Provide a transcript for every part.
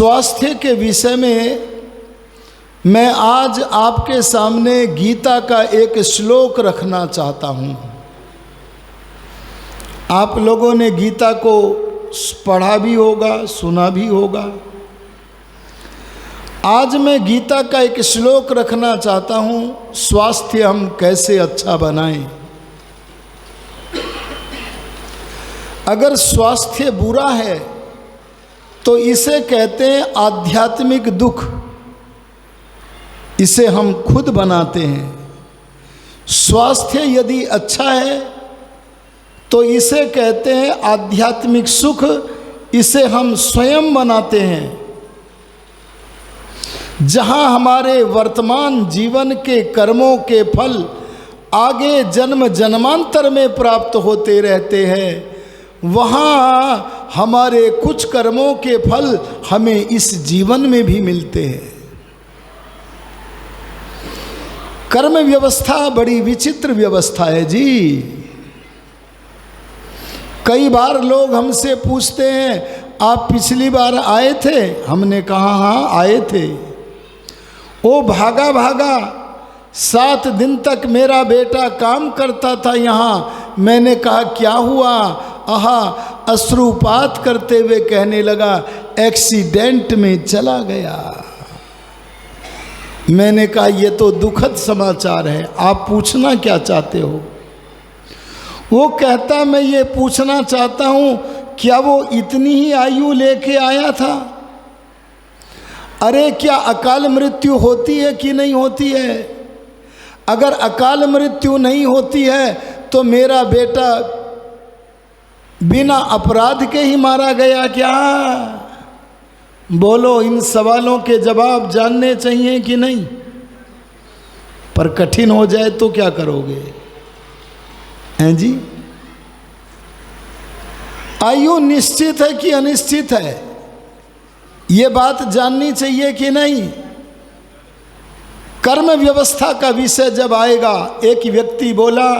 स्वास्थ्य के विषय में मैं आज आपके सामने गीता का एक श्लोक रखना चाहता हूँ। आप लोगों ने गीता को पढ़ा भी होगा, सुना भी होगा। आज मैं गीता का एक श्लोक रखना चाहता हूँ, स्वास्थ्य हम कैसे अच्छा बनाएं। अगर स्वास्थ्य बुरा है तो इसे कहते हैं आध्यात्मिक दुख, इसे हम खुद बनाते हैं। स्वास्थ्य यदि अच्छा है तो इसे कहते हैं आध्यात्मिक सुख, इसे हम स्वयं बनाते हैं। जहाँ हमारे वर्तमान जीवन के कर्मों के फल आगे जन्म जन्मांतर में प्राप्त होते रहते हैं, वहाँ हमारे कुछ कर्मों के फल हमें इस जीवन में भी मिलते हैं। कर्म व्यवस्था बड़ी विचित्र व्यवस्था है जी। कई बार लोग हमसे पूछते हैं, आप पिछली बार आए थे? हमने कहा हाँ आए थे। वो भागा भागा 7 दिन तक मेरा बेटा काम करता था यहाँ। मैंने कहा क्या हुआ? आहा, अश्रुपात करते हुए कहने लगा एक्सीडेंट में चला गया। मैंने कहा ये तो दुखद समाचार है, आप पूछना क्या चाहते हो? वो कहता मैं ये पूछना चाहता हूँ क्या वो इतनी ही आयु लेके आया था? अरे क्या अकाल मृत्यु होती है कि नहीं होती है? अगर अकाल मृत्यु नहीं होती है तो मेरा बेटा बिना अपराध के ही मारा गया क्या? बोलो, इन सवालों के जवाब जानने चाहिए कि नहीं? पर कठिन हो जाए तो क्या करोगे? हैं जी? आयु निश्चित है कि अनिश्चित है, ये बात जाननी चाहिए कि नहीं? कर्म व्यवस्था का विषय जब आएगा, एक व्यक्ति बोला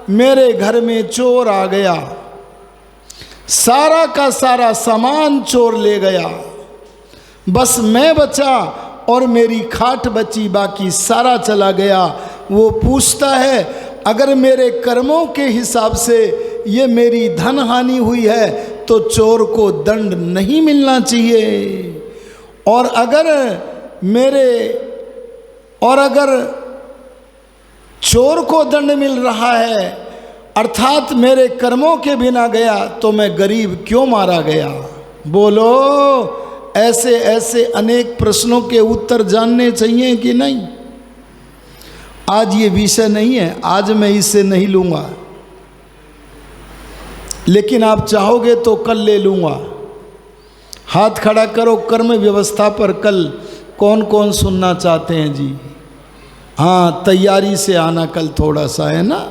मेरे घर में चोर आ गया, सारा का सारा सामान चोर ले गया, बस मैं बचा और मेरी खाट बची, बाकी सारा चला गया। वो पूछता है अगर मेरे कर्मों के हिसाब से ये मेरी धन हानि हुई है तो चोर को दंड नहीं मिलना चाहिए, और अगर चोर को दंड मिल रहा है अर्थात मेरे कर्मों के बिना गया तो मैं गरीब क्यों मारा गया? बोलो, ऐसे ऐसे अनेक प्रश्नों के उत्तर जानने चाहिए कि नहीं? आज ये विषय नहीं है, आज मैं इसे नहीं लूँगा, लेकिन आप चाहोगे तो कल ले लूँगा। हाथ खड़ा करो कर्म व्यवस्था पर। कल कौन कौन सुनना चाहते हैं जी? हाँ, तैयारी से आना कल थोड़ा सा, है ना?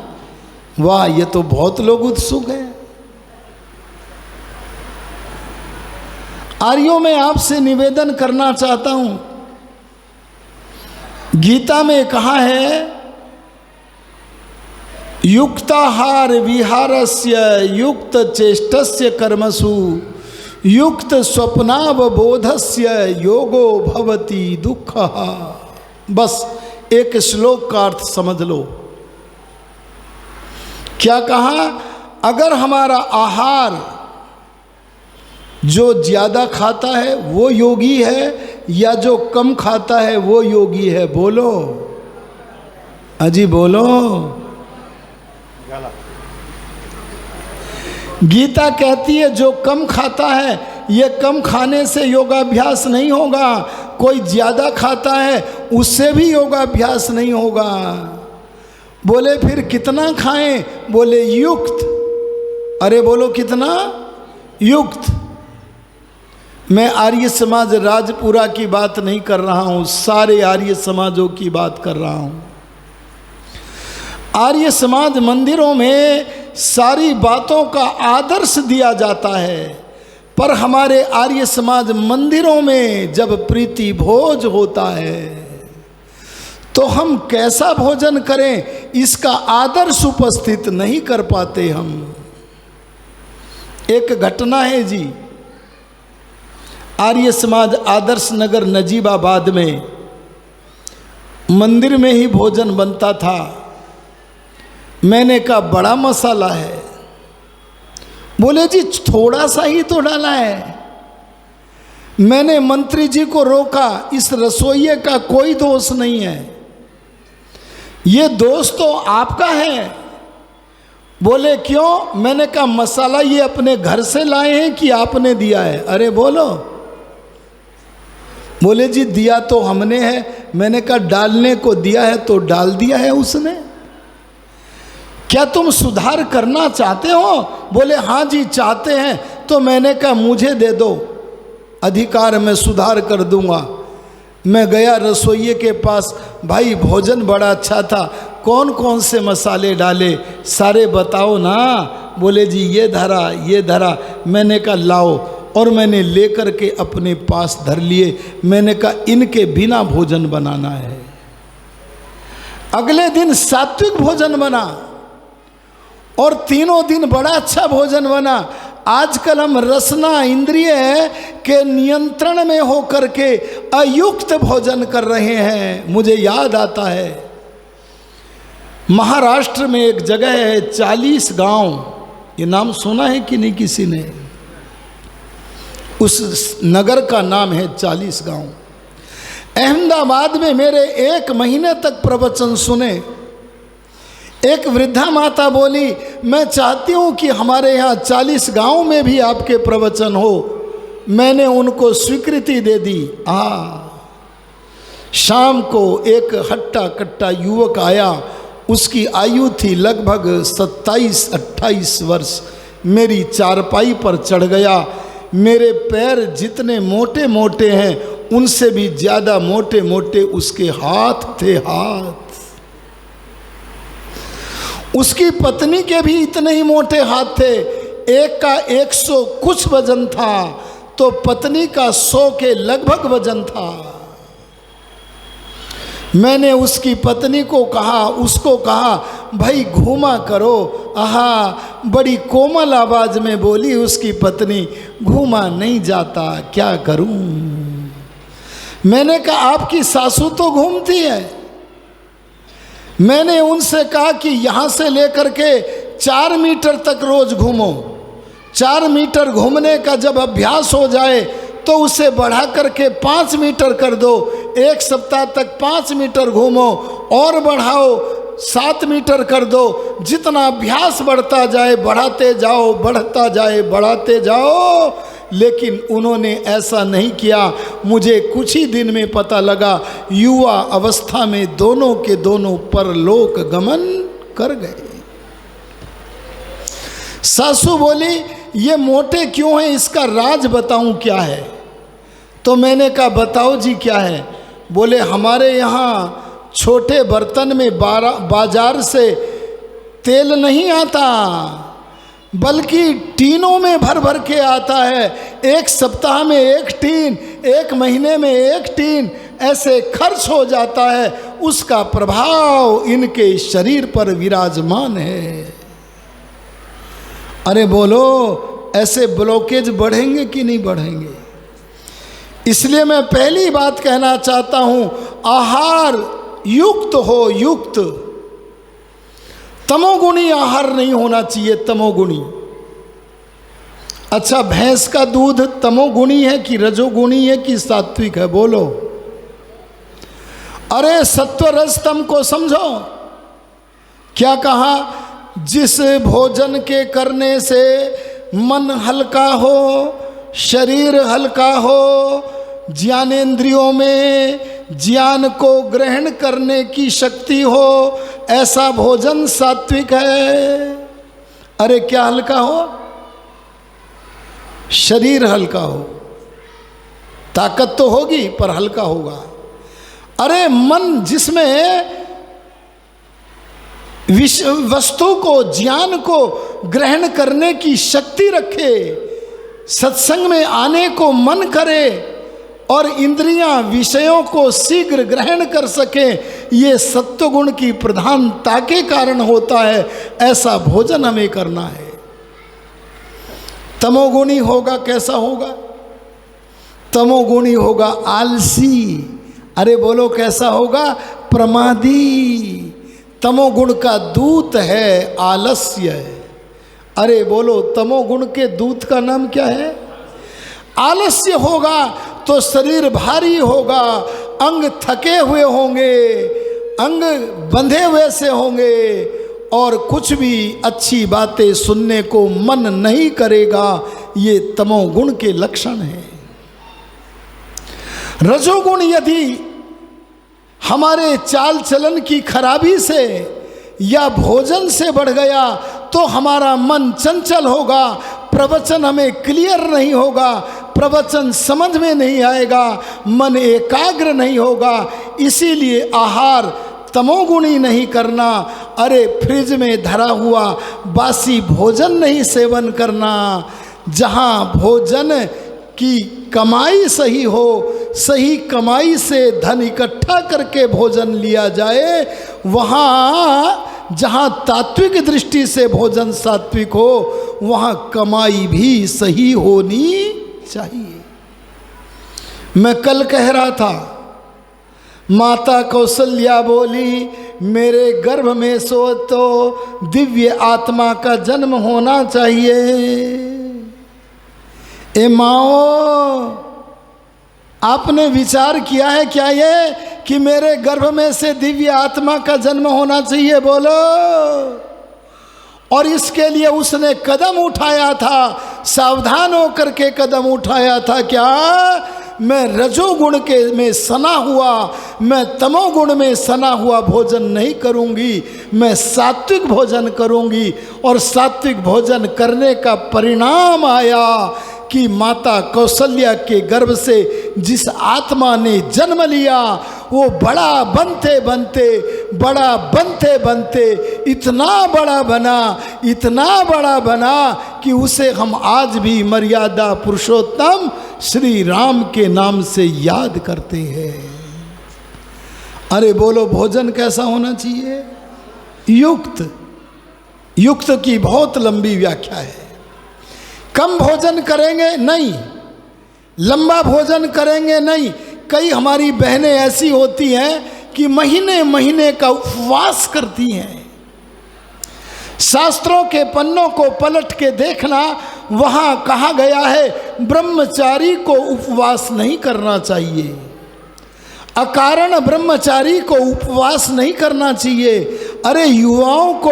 वाह, ये तो बहुत लोग उत्सुक हैं। आर्यों में आपसे निवेदन करना चाहता हूं, गीता में कहा है युक्ताहार विहारस्य युक्त चेष्टस्य कर्मसु युक्त स्वप्नावबोधस्य योगो भवति दुःखः। बस एक श्लोक का अर्थ समझ लो। क्या कहा? अगर हमारा आहार जो ज़्यादा खाता है वो योगी है या जो कम खाता है वो योगी है? बोलो अजी, बोलो। गीता कहती है जो कम खाता है, ये कम खाने से योगाभ्यास नहीं होगा। कोई ज़्यादा खाता है उससे भी योगाभ्यास नहीं होगा। बोले फिर कितना खाएं? बोले युक्त। अरे बोलो कितना? युक्त। मैं आर्य समाज राजपुरा की बात नहीं कर रहा हूँ, सारे आर्य समाजों की बात कर रहा हूँ। आर्य समाज मंदिरों में सारी बातों का आदर्श दिया जाता है, पर हमारे आर्य समाज मंदिरों में जब प्रीति भोज होता है तो हम कैसा भोजन करें इसका आदर्श उपस्थित नहीं कर पाते हम। एक घटना है जी, आर्य समाज आदर्श नगर नजीबाबाद में मंदिर में ही भोजन बनता था। मैंने कहा बड़ा मसाला है। बोले जी थोड़ा सा ही तो डाला है। मैंने मंत्री जी को रोका, इस रसोइये का कोई दोष नहीं है, ये दोष तो आपका है। बोले क्यों? मैंने कहा मसाला ये अपने घर से लाए हैं कि आपने दिया है? अरे बोलो। बोले जी दिया तो हमने है। मैंने कहा डालने को दिया है तो डाल दिया है उसने, क्या तुम सुधार करना चाहते हो? बोले हाँ जी चाहते हैं। तो मैंने कहा मुझे दे दो अधिकार, मैं सुधार कर दूंगा। मैं गया रसोइये के पास, भाई भोजन बड़ा अच्छा था, कौन कौन से मसाले डाले सारे बताओ ना। बोले जी ये धरा ये धरा। मैंने कहा लाओ, और मैंने लेकर के अपने पास धर लिए। मैंने कहा इनके बिना भोजन बनाना है। अगले दिन सात्विक भोजन बना और तीनों दिन बड़ा अच्छा भोजन बना। आजकल हम रसना इंद्रिय के नियंत्रण में होकर के अयुक्त भोजन कर रहे हैं। मुझे याद आता है महाराष्ट्र में एक जगह है 40 गांव, ये नाम सुना है कि नहीं किसी ने? उस नगर का नाम है 40 गांव। अहमदाबाद में मेरे 1 महीने तक प्रवचन सुने। एक वृद्धा माता बोली मैं चाहती हूँ कि हमारे यहाँ 40 गांव में भी आपके प्रवचन हो। मैंने उनको स्वीकृति दे दी। शाम को एक हट्टा कट्टा युवक आया, उसकी आयु थी लगभग 27-28 वर्ष। मेरी चारपाई पर चढ़ गया। मेरे पैर जितने मोटे मोटे हैं उनसे भी ज़्यादा मोटे मोटे उसके हाथ थे। हाथ उसकी पत्नी के भी इतने ही मोटे हाथ थे। एक का 100 कुछ वजन था तो पत्नी का 100 के लगभग वजन था। मैंने उसकी पत्नी को कहा, उसको कहा भाई घूमा करो। आहा, बड़ी कोमल आवाज में बोली उसकी पत्नी, घूमा नहीं जाता, क्या करूं। मैंने कहा आपकी सासू तो घूमती है। मैंने उनसे कहा कि यहाँ से लेकर के 4 मीटर तक रोज घूमो। 4 मीटर घूमने का जब अभ्यास हो जाए तो उसे बढ़ा करके 5 मीटर कर दो। 1 सप्ताह तक 5 मीटर घूमो और बढ़ाओ 7 मीटर कर दो। जितना अभ्यास बढ़ता जाए बढ़ाते जाओ, बढ़ता जाए बढ़ाते जाओ। लेकिन उन्होंने ऐसा नहीं किया। मुझे कुछ ही दिन में पता लगा युवा अवस्था में दोनों के दोनों परलोक गमन कर गए। सासू बोली ये मोटे क्यों हैं, इसका राज बताऊं क्या है? तो मैंने कहा बताओ जी क्या है। बोले हमारे यहाँ छोटे बर्तन में बाजार से तेल नहीं आता, बल्कि टीनों में भर भर के आता है। 1 सप्ताह में 1 टीन, 1 महीने में 1 टीन, ऐसे खर्च हो जाता है। उसका प्रभाव इनके शरीर पर विराजमान है। अरे बोलो ऐसे ब्लॉकेज बढ़ेंगे कि नहीं बढ़ेंगे? इसलिए मैं पहली बात कहना चाहता हूं, आहार युक्त हो, युक्त। तमोगुणी आहार नहीं होना चाहिए, तमोगुणी। अच्छा, भैंस का दूध तमोगुणी है कि रजोगुणी है कि सात्विक है? बोलो। अरे सत्व रज तम को समझो। क्या कहा? जिस भोजन के करने से मन हल्का हो, शरीर हल्का हो, ज्ञानेंद्रियों में ज्ञान को ग्रहण करने की शक्ति हो, ऐसा भोजन सात्विक है। अरे क्या हल्का हो? शरीर हल्का हो। ताकत तो होगी पर हल्का होगा। अरे मन जिसमें वस्तु को, ज्ञान को ग्रहण करने की शक्ति रखे, सत्संग में आने को मन करे और इंद्रियां विषयों को शीघ्र ग्रहण कर सके, ये सत्वगुण की प्रधानता के कारण होता है। ऐसा भोजन हमें करना है। तमोगुणी होगा कैसा होगा? तमोगुणी होगा आलसी। अरे बोलो कैसा होगा? प्रमादी। तमोगुण का दूत है आलस्य। अरे बोलो तमोगुण के दूत का नाम क्या है? आलस्य होगा तो शरीर भारी होगा, अंग थके हुए होंगे, अंग बंधे हुए से होंगे और कुछ भी अच्छी बातें सुनने को मन नहीं करेगा। ये तमोगुण के लक्षण हैं। रजोगुण यदि हमारे चाल चलन की खराबी से या भोजन से बढ़ गया तो हमारा मन चंचल होगा, प्रवचन हमें क्लियर नहीं होगा, प्रवचन समझ में नहीं आएगा, मन एकाग्र नहीं होगा। इसीलिए आहार तमोगुणी नहीं करना। अरे फ्रिज में धरा हुआ बासी भोजन नहीं सेवन करना। जहाँ भोजन की कमाई सही हो, सही कमाई से धन इकट्ठा करके भोजन लिया जाए, वहाँ जहाँ तात्विक दृष्टि से भोजन सात्विक हो, वहाँ कमाई भी सही होनी चाहिए। मैं कल कह रहा था, माता कौशल्या बोली मेरे गर्भ में सो तो दिव्य आत्मा का जन्म होना चाहिए। ए माओ, आपने विचार किया है क्या ये कि मेरे गर्भ में से दिव्य आत्मा का जन्म होना चाहिए? बोलो। और इसके लिए उसने कदम उठाया था, सावधान होकर के कदम उठाया था। क्या? मैं रजोगुण के में सना हुआ, मैं तमोगुण में सना हुआ भोजन नहीं करूंगी, मैं सात्विक भोजन करूंगी। और सात्विक भोजन करने का परिणाम आया कि माता कौशल्या के गर्भ से जिस आत्मा ने जन्म लिया वो बड़ा बनते बनते, बड़ा बनते बनते इतना बड़ा बना, इतना बड़ा बना कि उसे हम आज भी मर्यादा पुरुषोत्तम श्री राम के नाम से याद करते हैं। अरे बोलो भोजन कैसा होना चाहिए? युक्त। युक्त की बहुत लंबी व्याख्या है। कम भोजन करेंगे नहीं, लंबा भोजन करेंगे नहीं। कई हमारी बहनें ऐसी होती हैं कि महीने महीने का उपवास करती हैं। शास्त्रों के पन्नों को पलट के देखना, वहाँ कहा गया है ब्रह्मचारी को उपवास नहीं करना चाहिए, अकारण ब्रह्मचारी को उपवास नहीं करना चाहिए। अरे युवाओं को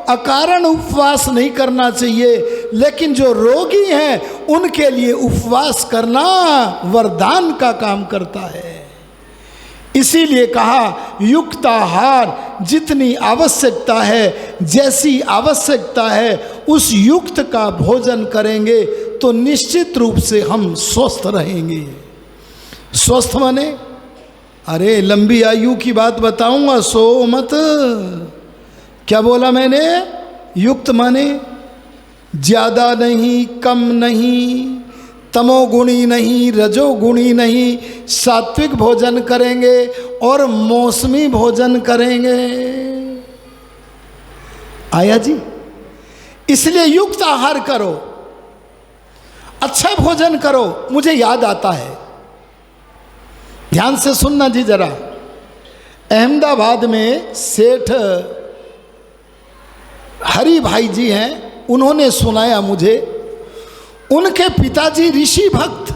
अकारण उपवास नहीं करना चाहिए, लेकिन जो रोगी हैं उनके लिए उपवास करना वरदान का काम करता है। इसीलिए कहा युक्त आहार, जितनी आवश्यकता है, जैसी आवश्यकता है उस युक्त का भोजन करेंगे तो निश्चित रूप से हम स्वस्थ रहेंगे। स्वस्थ माने, अरे लंबी आयु की बात बताऊंगा, सो मत। क्या बोला मैंने? युक्त माने ज्यादा नहीं, कम नहीं, तमोगुणी नहीं, रजोगुणी नहीं, सात्विक भोजन करेंगे और मौसमी भोजन करेंगे। आया जी? इसलिए युक्त आहार करो, अच्छा भोजन करो। मुझे याद आता है, ध्यान से सुनना जी जरा। अहमदाबाद में सेठ हरि भाई जी हैं, उन्होंने सुनाया मुझे, उनके पिताजी ऋषि भक्त,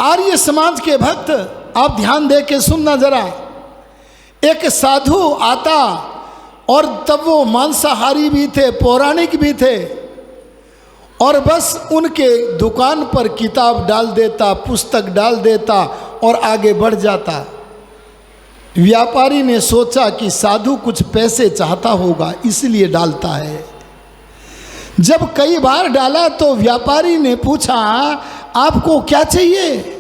आर्य समाज के भक्त। आप ध्यान दे के सुनना जरा। एक साधु आता और तब वो मांसाहारी भी थे, पौराणिक भी थे, और बस उनके दुकान पर किताब डाल देता, पुस्तक डाल देता और आगे बढ़ जाता। व्यापारी ने सोचा कि साधु कुछ पैसे चाहता होगा इसलिए डालता है। जब कई बार डाला तो व्यापारी ने पूछा आपको क्या चाहिए?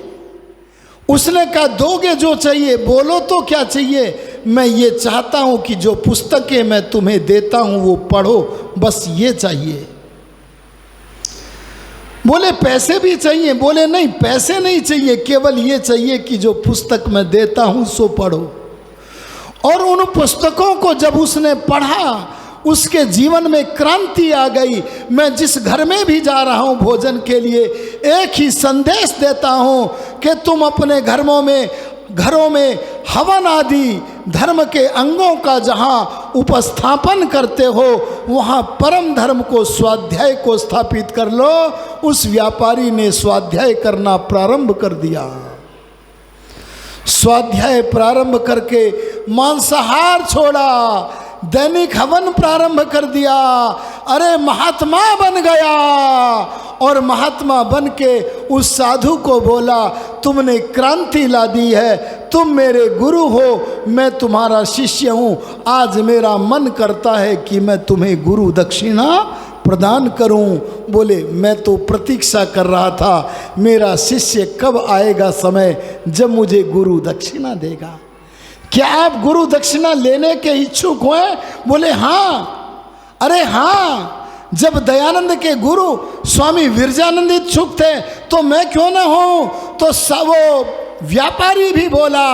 उसने कहा दोगे जो चाहिए, बोलो तो क्या चाहिए? मैं ये चाहता हूं कि जो पुस्तकें मैं तुम्हें देता हूं वो पढ़ो, बस ये चाहिए। बोले पैसे भी चाहिए? बोले नहीं, पैसे नहीं चाहिए, केवल ये चाहिए कि जो पुस्तक मैं देता हूं सो पढ़ो। और उन पुस्तकों को जब उसने पढ़ा, उसके जीवन में क्रांति आ गई। मैं जिस घर में भी जा रहा हूँ भोजन के लिए, एक ही संदेश देता हूँ कि तुम अपने घरों में हवन आदि धर्म के अंगों का जहाँ उपस्थापन करते हो, वहाँ परम धर्म को, स्वाध्याय को स्थापित कर लो। उस व्यापारी ने स्वाध्याय करना प्रारंभ कर दिया। स्वाध्याय प्रारंभ करके मांसाहार छोड़ा, दैनिक हवन प्रारंभ कर दिया। अरे महात्मा बन गया। और महात्मा बन के उस साधु को बोला, तुमने क्रांति ला दी है, तुम मेरे गुरु हो, मैं तुम्हारा शिष्य हूँ। आज मेरा मन करता है कि मैं तुम्हें गुरु दक्षिणा प्रदान करूं। बोले, मैं तो प्रतीक्षा कर रहा था, मेरा शिष्य कब आएगा समय जब मुझे गुरु दक्षिणा देगा। क्या आप गुरु दक्षिणा लेने के इच्छुक हुए? बोले हाँ। अरे हाँ, जब दयानंद के गुरु स्वामी विरजानंद इच्छुक थे तो मैं क्यों ना हूं। तो वो व्यापारी भी बोला,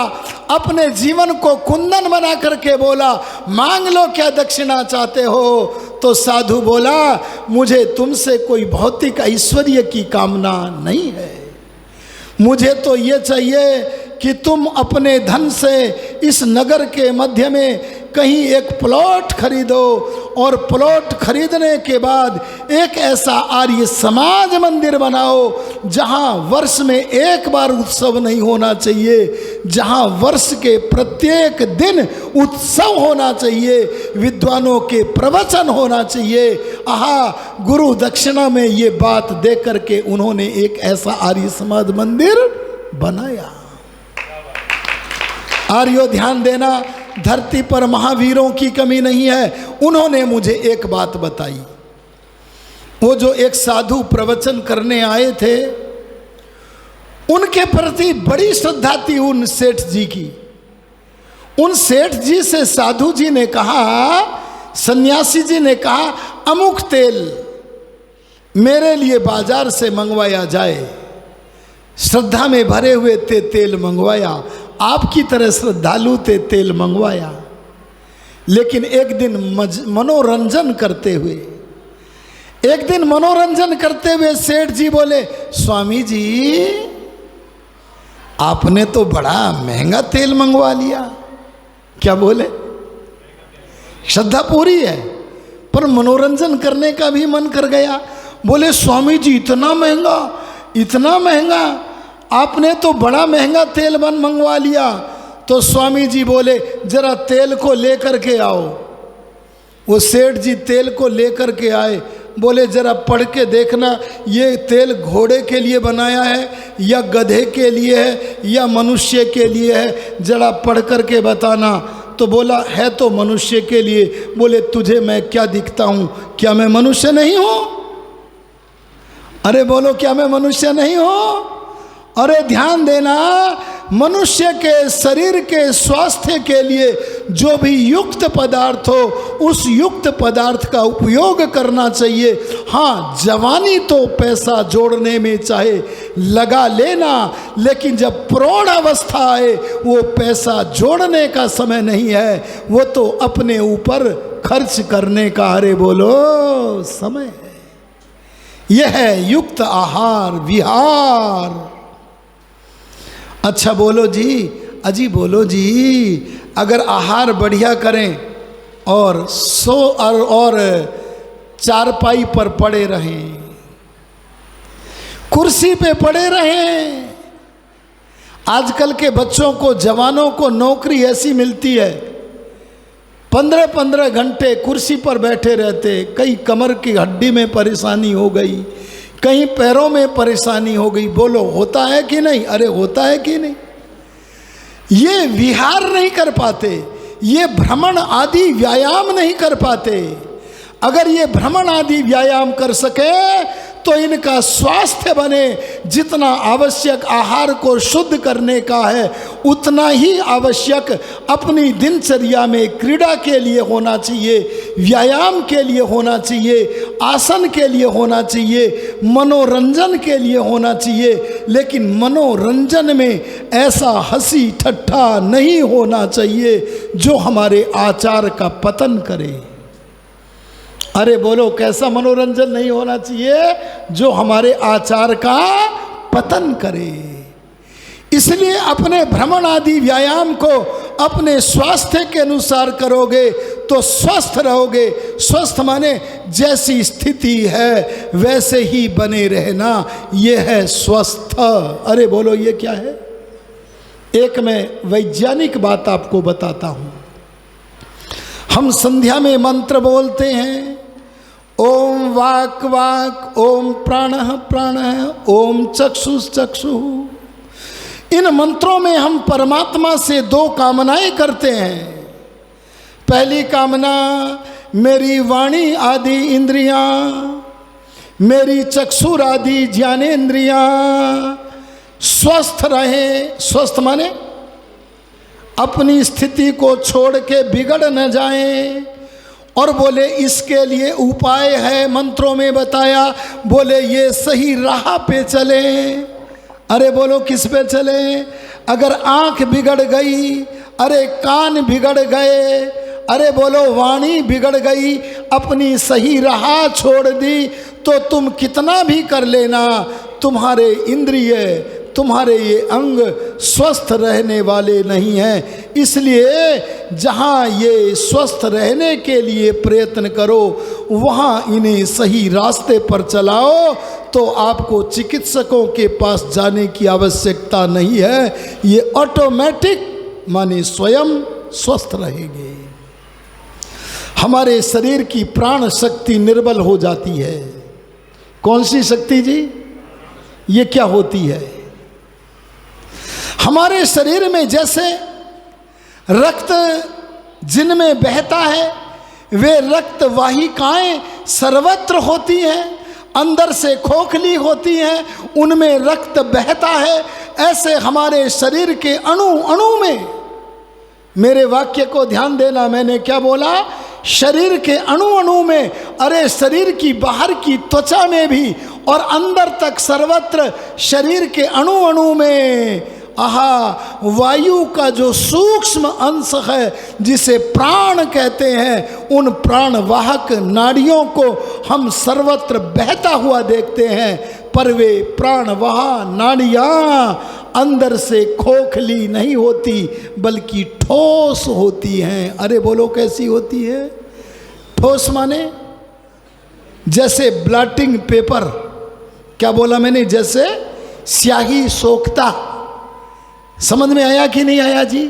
अपने जीवन को कुंदन बना करके बोला, मांग लो क्या दक्षिणा चाहते हो। तो साधु बोला, मुझे तुमसे कोई भौतिक ऐश्वर्य की कामना नहीं है, मुझे तो ये चाहिए कि तुम अपने धन से इस नगर के मध्य में कहीं एक प्लॉट खरीदो, और प्लॉट खरीदने के बाद एक ऐसा आर्य समाज मंदिर बनाओ जहां वर्ष में एक बार उत्सव नहीं होना चाहिए, जहां वर्ष के प्रत्येक दिन उत्सव होना चाहिए, विद्वानों के प्रवचन होना चाहिए। आहा, गुरु दक्षिणा में ये बात दे करके उन्होंने एक ऐसा आर्य समाज मंदिर बनाया। आर्यो ध्यान देना, धरती पर महावीरों की कमी नहीं है। उन्होंने मुझे एक बात बताई, वो जो एक साधु प्रवचन करने आए थे, उनके प्रति बड़ी श्रद्धा थी उन सेठ जी की। उन सेठ जी से साधु जी ने कहा, सन्यासी जी ने कहा, अमुक तेल मेरे लिए बाजार से मंगवाया जाए। श्रद्धा में भरे हुए थे, तेल मंगवाया। आपकी तरह श्रद्धालु थे, तेल मंगवाया। लेकिन एक दिन मनोरंजन करते हुए सेठ जी बोले, स्वामी जी आपने तो बड़ा महंगा तेल मंगवा लिया। क्या बोले? श्रद्धा पूरी है पर मनोरंजन करने का भी मन कर गया। बोले, स्वामी जी इतना महंगा आपने तो बड़ा महंगा तेल मंगवा लिया। तो स्वामी जी बोले, जरा तेल को लेकर के आओ। वो सेठ जी तेल को लेकर के आए। बोले, जरा पढ़ के देखना, ये तेल घोड़े के लिए बनाया है या गधे के लिए है या मनुष्य के लिए है, जरा पढ़ कर के बताना। तो बोला, है तो मनुष्य के लिए। बोले, तुझे मैं क्या दिखता हूँ? क्या मैं मनुष्य नहीं हूँ? अरे बोलो, क्या मैं मनुष्य नहीं हूँ? अरे ध्यान देना, मनुष्य के शरीर के स्वास्थ्य के लिए जो भी युक्त पदार्थ हो, उस युक्त पदार्थ का उपयोग करना चाहिए। हाँ, जवानी तो पैसा जोड़ने में चाहे लगा लेना, लेकिन जब प्रौढ़ अवस्था आए वो पैसा जोड़ने का समय नहीं है, वो तो अपने ऊपर खर्च करने का, अरे बोलो, समय है। यह है युक्त आहार विहार। अच्छा बोलो जी, अजी बोलो जी, अगर आहार बढ़िया करें और चारपाई पर पड़े रहें, कुर्सी पे पड़े रहें। आजकल के बच्चों को, जवानों को नौकरी ऐसी मिलती है, 15-15 घंटे कुर्सी पर बैठे रहते। कई कमर की हड्डी में परेशानी हो गई, कहीं पैरों में परेशानी हो गई। बोलो, होता है कि नहीं? अरे होता है कि नहीं? ये विहार नहीं कर पाते, ये भ्रमण आदि व्यायाम नहीं कर पाते। अगर ये भ्रमण आदि व्यायाम कर सके तो इनका स्वास्थ्य बने। जितना आवश्यक आहार को शुद्ध करने का है, उतना ही आवश्यक अपनी दिनचर्या में क्रीड़ा के लिए होना चाहिए, व्यायाम के लिए होना चाहिए, आसन के लिए होना चाहिए, मनोरंजन के लिए होना चाहिए। लेकिन मनोरंजन में ऐसा हंसी ठट्ठा नहीं होना चाहिए जो हमारे आचार का पतन करे। अरे बोलो, कैसा मनोरंजन नहीं होना चाहिए जो हमारे आचार का पतन करे। इसलिए अपने भ्रमण आदि व्यायाम को अपने स्वास्थ्य के अनुसार करोगे तो स्वस्थ रहोगे। स्वस्थ माने जैसी स्थिति है वैसे ही बने रहना, ये है स्वस्थ। अरे बोलो, ये क्या है? एक मैं वैज्ञानिक बात आपको बताता हूं। हम संध्या में मंत्र बोलते हैं, ओम वाक वाक, ओम प्राणः प्राणः, ओम चक्षुष चक्षुः। इन मंत्रों में हम परमात्मा से दो कामनाएं करते हैं। पहली कामना, मेरी वाणी आदि इंद्रियां, मेरी चक्षुर आदि ज्ञानेंद्रियां स्वस्थ रहे। स्वस्थ माने अपनी स्थिति को छोड़ के बिगड़ न जाएं। और बोले इसके लिए उपाय है, मंत्रों में बताया, बोले ये सही राह पे चले। अरे बोलो, किस पे चले? अगर आंख बिगड़ गई, अरे कान बिगड़ गए, अरे बोलो वाणी बिगड़ गई, अपनी सही राह छोड़ दी, तो तुम कितना भी कर लेना, तुम्हारे इंद्रिय, तुम्हारे ये अंग स्वस्थ रहने वाले नहीं हैं। इसलिए जहाँ ये स्वस्थ रहने के लिए प्रयत्न करो, वहाँ इन्हें सही रास्ते पर चलाओ, तो आपको चिकित्सकों के पास जाने की आवश्यकता नहीं है। ये ऑटोमेटिक माने स्वयं स्वस्थ रहेंगे। हमारे शरीर की प्राण शक्ति निर्बल हो जाती है। कौन सी शक्ति जी? ये क्या होती है? हमारे शरीर में जैसे रक्त जिनमें बहता है, वे रक्त वाहिकाएं सर्वत्र होती हैं, अंदर से खोखली होती हैं, उनमें रक्त बहता है। ऐसे हमारे शरीर के अणु अणु में, मेरे वाक्य को ध्यान देना, मैंने क्या बोला? शरीर के अणु अणु में, अरे शरीर की बाहर की त्वचा में भी और अंदर तक सर्वत्र शरीर के अणु अणु में आहा, वायु का जो सूक्ष्म अंश है जिसे प्राण कहते हैं, उन प्राण वाहक नाड़ियों को हम सर्वत्र बहता हुआ देखते हैं। पर वे प्राणवाह नाड़ियाँ अंदर से खोखली नहीं होती, बल्कि ठोस होती हैं। अरे बोलो, कैसी होती है? ठोस माने जैसे ब्लॉटिंग पेपर, क्या बोला मैंने? जैसे स्याही सोखता। समझ में आया कि नहीं आया जी?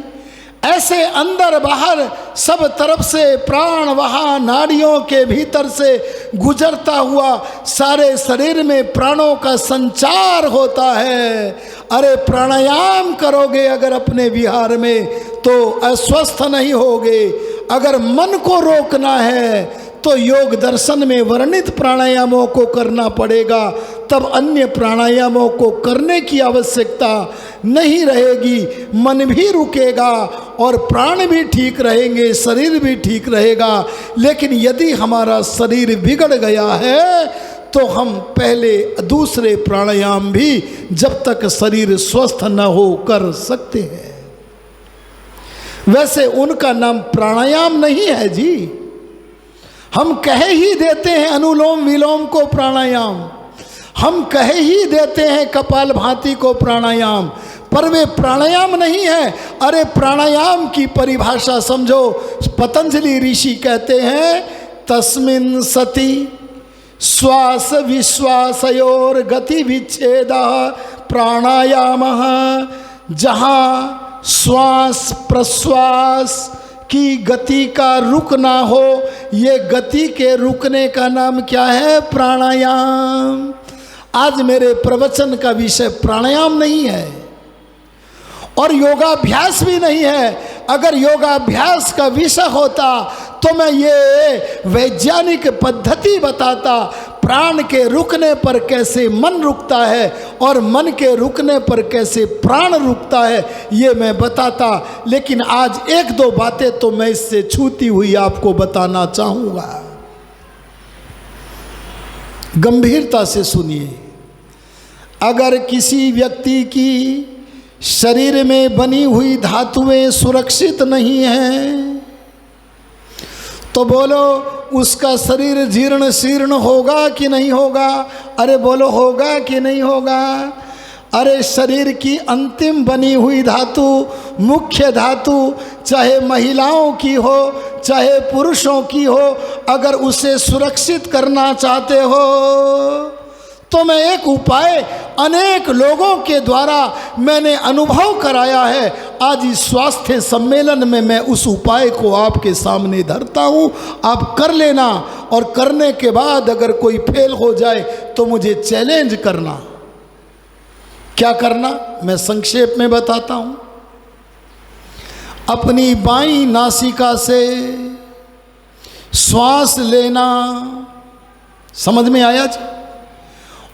ऐसे अंदर बाहर सब तरफ से प्राण वहाँ नाड़ियों के भीतर से गुजरता हुआ सारे शरीर में प्राणों का संचार होता है। अरे प्राणायाम करोगे अगर अपने विहार में तो अस्वस्थ नहीं होगे। अगर मन को रोकना है तो योग दर्शन में वर्णित प्राणायामों को करना पड़ेगा, तब अन्य प्राणायामों को करने की आवश्यकता नहीं रहेगी। मन भी रुकेगा और प्राण भी ठीक रहेंगे, शरीर भी ठीक रहेगा। लेकिन यदि हमारा शरीर बिगड़ गया है तो हम पहले दूसरे प्राणायाम भी जब तक शरीर स्वस्थ न हो कर सकते हैं। वैसे उनका नाम प्राणायाम नहीं है जी, हम कह ही देते हैं अनुलोम विलोम को प्राणायाम, हम कह ही देते हैं कपालभाति को प्राणायाम, पर वे प्राणायाम नहीं है। अरे प्राणायाम की परिभाषा समझो, पतंजलि ऋषि कहते हैं तस्मिन् सति श्वास विश्वासयोर गति विच्छेद प्राणायामः। जहाँ श्वास प्रश्वास की गति का रुकना हो, ये गति के रुकने का नाम क्या है? प्राणायाम। आज मेरे प्रवचन का विषय प्राणायाम नहीं है और योगाभ्यास भी नहीं है। अगर योगाभ्यास का विषय होता तो मैं ये वैज्ञानिक पद्धति बताता, प्राण के रुकने पर कैसे मन रुकता है और मन के रुकने पर कैसे प्राण रुकता है, ये मैं बताता। लेकिन आज एक दो बातें तो मैं इससे छूती हुई आपको बताना चाहूँगा। गंभीरता से सुनिए। अगर किसी व्यक्ति की शरीर में बनी हुई धातुएं सुरक्षित नहीं हैं तो बोलो उसका शरीर जीर्ण शीर्ण होगा कि नहीं होगा? अरे बोलो, होगा कि नहीं होगा? अरे शरीर की अंतिम बनी हुई धातु, मुख्य धातु, चाहे महिलाओं की हो चाहे पुरुषों की हो, अगर उसे सुरक्षित करना चाहते हो तो मैं एक उपाय अनेक लोगों के द्वारा मैंने अनुभव कराया है। आज इस स्वास्थ्य सम्मेलन में मैं उस उपाय को आपके सामने धरता हूँ, आप कर लेना, और करने के बाद अगर कोई फेल हो जाए तो मुझे चैलेंज करना। क्या करना मैं संक्षेप में बताता हूँ। अपनी बाईं नासिका से श्वास लेना, समझ में आया जी?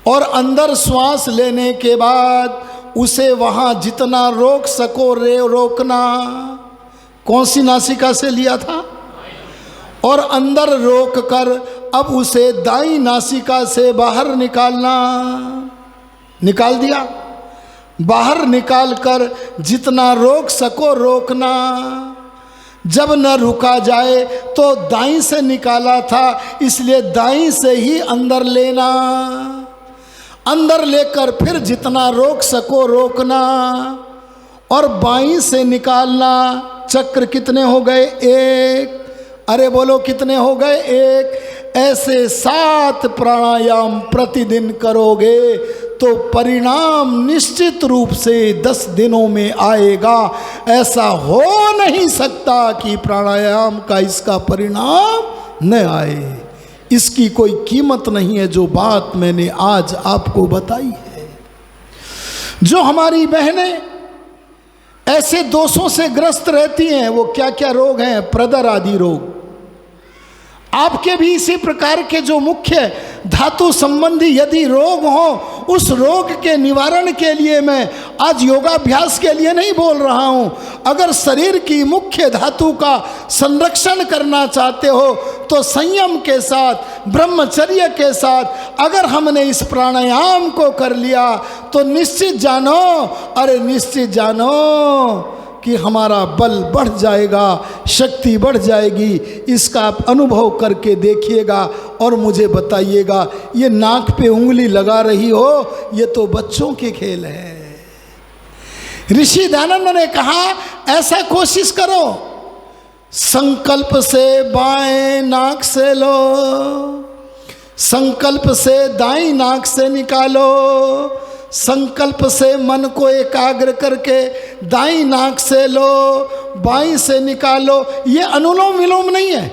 और अंदर श्वास लेने के बाद उसे वहाँ जितना रोक सको रोकना। कौन सी नासिका से लिया था? और अंदर रोक कर अब उसे दाईं नासिका से बाहर निकालना। निकाल दिया? बाहर निकालकर जितना रोक सको रोकना। जब न रुका जाए तो दाईं से निकाला था, इसलिए दाईं से ही अंदर लेना। अंदर लेकर फिर जितना रोक सको रोकना और बाईं से निकालना। चक्र कितने हो गए? एक। अरे बोलो कितने हो गए? एक। ऐसे 7 प्राणायाम प्रतिदिन करोगे तो परिणाम निश्चित रूप से 10 दिनों में आएगा। ऐसा हो नहीं सकता कि प्राणायाम का इसका परिणाम न आए। इसकी कोई कीमत नहीं है जो बात मैंने आज आपको बताई है। जो हमारी बहनें ऐसे दोषों से ग्रस्त रहती हैं, वो क्या क्या रोग हैं? प्रदर आदि रोग। आपके भी इसी प्रकार के जो मुख्य धातु संबंधी यदि रोग हो, उस रोग के निवारण के लिए मैं आज योगाभ्यास के लिए नहीं बोल रहा हूं। अगर शरीर की मुख्य धातु का संरक्षण करना चाहते हो तो संयम के साथ, ब्रह्मचर्य के साथ अगर हमने इस प्राणायाम को कर लिया तो निश्चित जानो, अरे निश्चित जानो कि हमारा बल बढ़ जाएगा, शक्ति बढ़ जाएगी। इसका आप अनुभव करके देखिएगा और मुझे बताइएगा। ये नाक पे उंगली लगा रही हो, ये तो बच्चों के खेल है। ऋषि दयानंद ने कहा ऐसा कोशिश करो, संकल्प से बाएं नाक से लो, संकल्प से दाईं नाक से निकालो, संकल्प से मन को एकाग्र करके दाईं नाक से लो, बाईं से निकालो। ये अनुलोम विलोम नहीं है।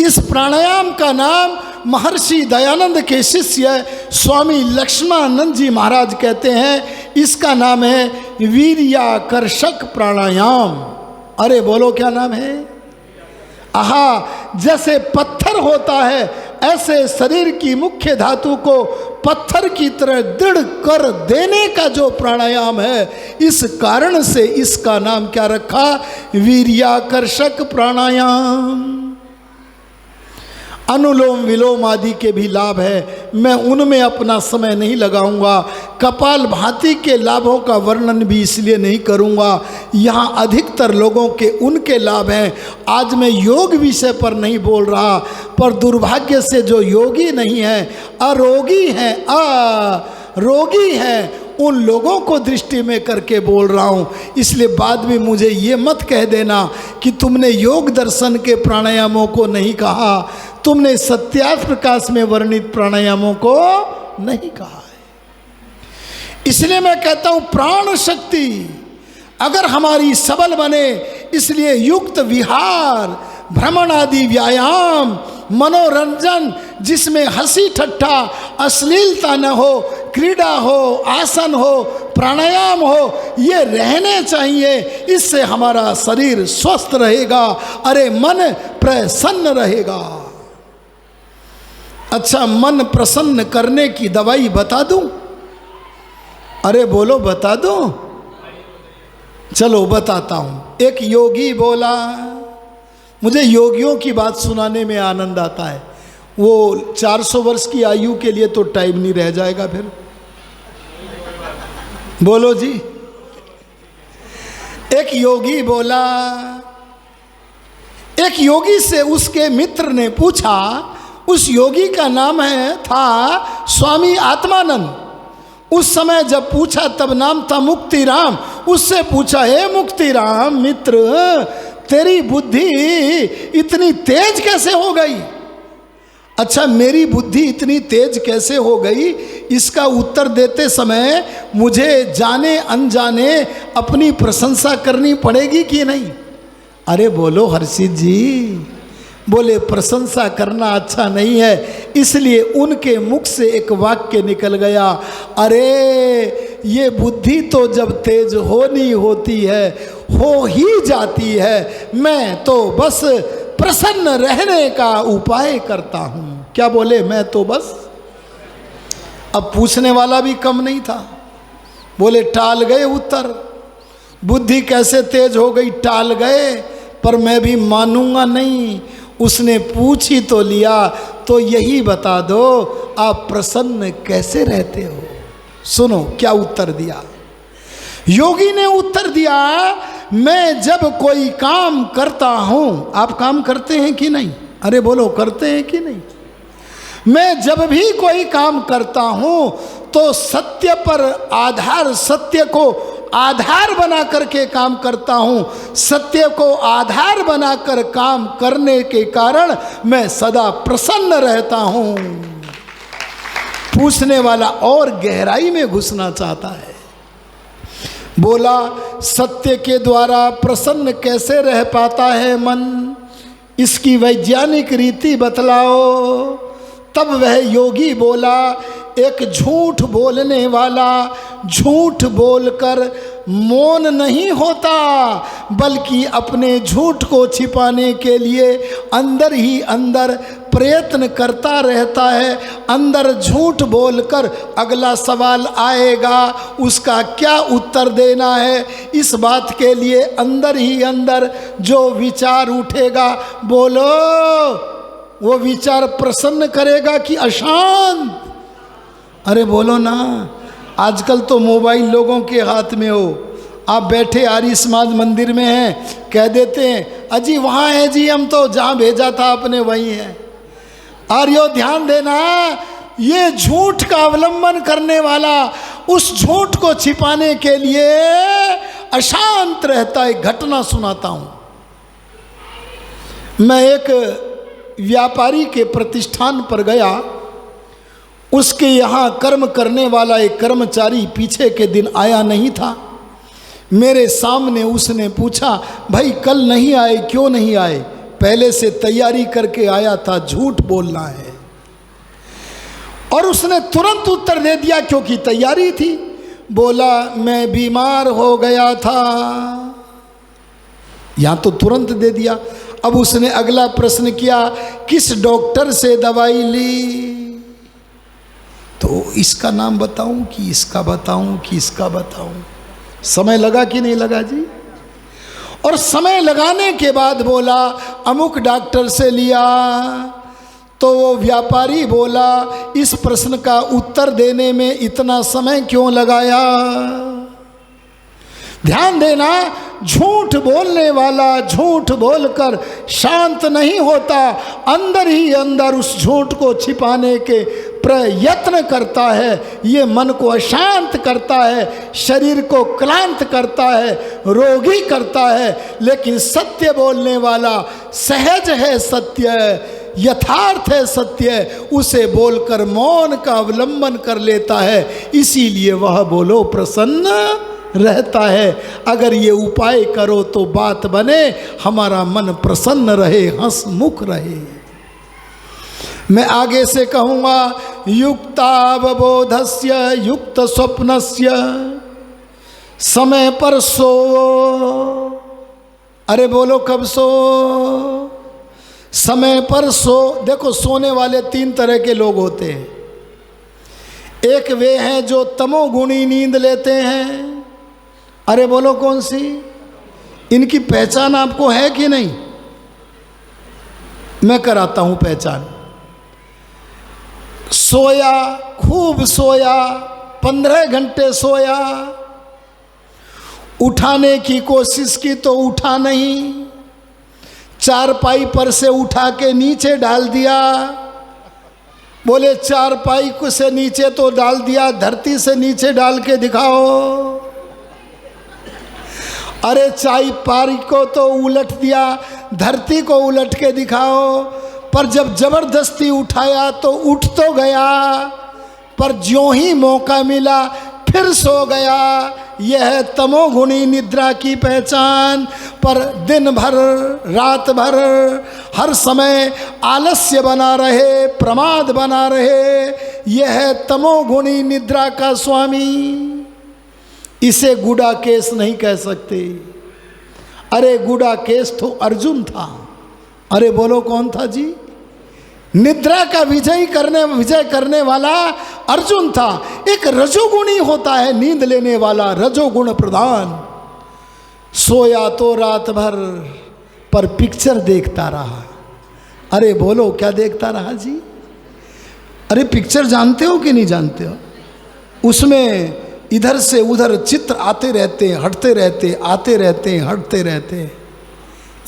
इस प्राणायाम का नाम महर्षि दयानंद के शिष्य स्वामी लक्ष्मणानंद जी महाराज कहते हैं। इसका नाम है वीर्याकर्षक प्राणायाम। अरे बोलो क्या नाम है? आहा, जैसे पत्थर होता है ऐसे शरीर की मुख्य धातु को पत्थर की तरह दृढ़ कर देने का जो प्राणायाम है, इस कारण से इसका नाम क्या रखा? वीर्याकर्षक प्राणायाम। अनुलोम विलोम आदि के भी लाभ है, मैं उनमें अपना समय नहीं लगाऊंगा। कपाल भाती के लाभों का वर्णन भी इसलिए नहीं करूंगा, यहाँ अधिकतर लोगों के उनके लाभ हैं। आज मैं योग विषय पर नहीं बोल रहा, पर दुर्भाग्य से जो योगी नहीं है, अरोगी हैं, रोगी हैं, उन लोगों को दृष्टि में करके बोल रहा हूँ। इसलिए बाद में मुझे ये मत कह देना कि तुमने योग दर्शन के प्राणायामों को नहीं कहा, तुमने सत्यार्थ प्रकाश में वर्णित प्राणायामों को नहीं कहा है। इसलिए मैं कहता हूँ प्राण शक्ति अगर हमारी सबल बने, इसलिए युक्त विहार, भ्रमण आदि व्यायाम, मनोरंजन जिसमें हंसी ठट्ठा अश्लीलता न हो, क्रीड़ा हो, आसन हो, प्राणायाम हो, ये रहने चाहिए। इससे हमारा शरीर स्वस्थ रहेगा, अरे मन प्रसन्न रहेगा। अच्छा, मन प्रसन्न करने की दवाई बता दूं? अरे बोलो, बता दूं? चलो बताता हूं। एक योगी बोला, मुझे योगियों की बात सुनाने में आनंद आता है। वो 400 वर्ष की आयु के लिए तो टाइम नहीं रह जाएगा फिर। बोलो जी। एक योगी बोला, एक योगी से उसके मित्र ने पूछा, उस योगी का नाम था स्वामी आत्मानंद। उस समय जब पूछा तब नाम था मुक्तिराम। उससे पूछा, हे मुक्तिराम मित्र, तेरी बुद्धि इतनी तेज कैसे हो गई? अच्छा, मेरी बुद्धि इतनी तेज कैसे हो गई, इसका उत्तर देते समय मुझे जाने अनजाने अपनी प्रशंसा करनी पड़ेगी कि नहीं? अरे बोलो हर्षित जी, बोले प्रशंसा करना अच्छा नहीं है। इसलिए उनके मुख से एक वाक्य निकल गया, अरे ये बुद्धि तो जब तेज होनी होती है हो ही जाती है, मैं तो बस प्रसन्न रहने का उपाय करता हूं। क्या बोले? मैं तो बस। अब पूछने वाला भी कम नहीं था, बोले टाल गए उत्तर। बुद्धि कैसे तेज हो गई? टाल गए, पर मैं भी मानूंगा नहीं। उसने पूछ ही तो लिया, तो यही बता दो आप प्रसन्न कैसे रहते हो। सुनो क्या उत्तर दिया योगी ने। उत्तर दिया, मैं जब कोई काम करता हूं, आप काम करते हैं कि नहीं? अरे बोलो, करते हैं कि नहीं? मैं जब भी कोई काम करता हूं तो सत्य पर आधार, सत्य को आधार बना करके काम करता हूं। सत्य को आधार बनाकर काम करने के कारण मैं सदा प्रसन्न रहता हूं। पूछने वाला और गहराई में घुसना चाहता है। बोला, सत्य के द्वारा प्रसन्न कैसे रह पाता है मन, इसकी वैज्ञानिक रीति बतलाओ। तब वह योगी बोला, एक झूठ बोलने वाला झूठ बोलकर मौन नहीं होता, बल्कि अपने झूठ को छिपाने के लिए अंदर ही अंदर प्रयत्न करता रहता है। अंदर झूठ बोलकर अगला सवाल आएगा, उसका क्या उत्तर देना है, इस बात के लिए अंदर ही अंदर जो विचार उठेगा, बोलो वो विचार प्रसन्न करेगा कि अशांत? अरे बोलो ना। आजकल तो मोबाइल लोगों के हाथ में हो, आप बैठे आर्य समाज मंदिर में हैं, कह देते हैं अजी वहाँ है जी, हम तो जहाँ भेजा था आपने वहीं है। आर्यो ध्यान देना, ये झूठ का अवलंबन करने वाला उस झूठ को छिपाने के लिए अशांत रहता है। घटना सुनाता हूँ। मैं एक व्यापारी के प्रतिष्ठान पर गया। उसके यहाँ कर्म करने वाला एक कर्मचारी पीछे के दिन आया नहीं था। मेरे सामने उसने पूछा, भाई कल नहीं आए, क्यों नहीं आए? पहले से तैयारी करके आया था, झूठ बोलना है। और उसने तुरंत उत्तर दे दिया, क्योंकि तैयारी थी। बोला, मैं बीमार हो गया था। यहां तो तुरंत दे दिया। अब उसने अगला प्रश्न किया, किस डॉक्टर से दवाई ली? तो इसका नाम बताऊं कि इसका बताऊं कि इसका बताऊं? समय लगा कि नहीं लगा जी? और समय लगाने के बाद बोला, अमुक डॉक्टर से लिया। तो वो व्यापारी बोला, इस प्रश्न का उत्तर देने में इतना समय क्यों लगाया? ध्यान देना, झूठ बोलने वाला झूठ बोलकर शांत नहीं होता, अंदर ही अंदर उस झूठ को छिपाने के प्रयत्न करता है। ये मन को अशांत करता है, शरीर को क्लांत करता है, रोगी करता है। लेकिन सत्य बोलने वाला सहज है सत्य, यथार्थ है सत्य, उसे बोलकर मौन का अवलंबन कर लेता है। इसीलिए वह बोलो प्रसन्न रहता है। अगर ये उपाय करो तो बात बने, हमारा मन प्रसन्न रहे, हंसमुख रहे। मैं आगे से कहूँगा, युक्तावबोधस्य युक्त स्वप्नस्य समय पर सो। अरे बोलो कब सो? समय पर सो। देखो, सोने वाले तीन तरह के लोग होते हैं। एक वे हैं जो तमोगुणी नींद लेते हैं। अरे बोलो कौन सी? इनकी पहचान आपको है कि नहीं? मैं कराता हूं पहचान। सोया, खूब सोया, 15 घंटे सोया, उठाने की कोशिश की तो उठा नहीं, चारपाई पर से उठा के नीचे डाल दिया। बोले चारपाई को से नीचे तो डाल दिया, धरती से नीचे डाल के दिखाओ। अरे चारपाई को तो उलट दिया, धरती को उलट के दिखाओ। पर जब जबरदस्ती उठाया तो उठ तो गया, पर ज्यों ही मौका मिला फिर सो गया। यह है तमोगुणी निद्रा की पहचान। पर दिन भर रात भर हर समय आलस्य बना रहे, प्रमाद बना रहे, यह है तमोगुणी निद्रा का स्वामी। इसे गुडाकेश नहीं कह सकते। अरे गुडाकेश तो अर्जुन था। अरे बोलो कौन था जी? निद्रा का विजय करने वाला अर्जुन था। एक रजोगुणी होता है नींद लेने वाला, रजोगुण प्रधान। सोया तो रात भर, पर पिक्चर देखता रहा। अरे बोलो क्या देखता रहा जी? अरे पिक्चर जानते हो कि नहीं जानते हो? उसमें इधर से उधर चित्र आते रहते हैं, हटते रहते, आते रहते हैं, हटते रहते हैं।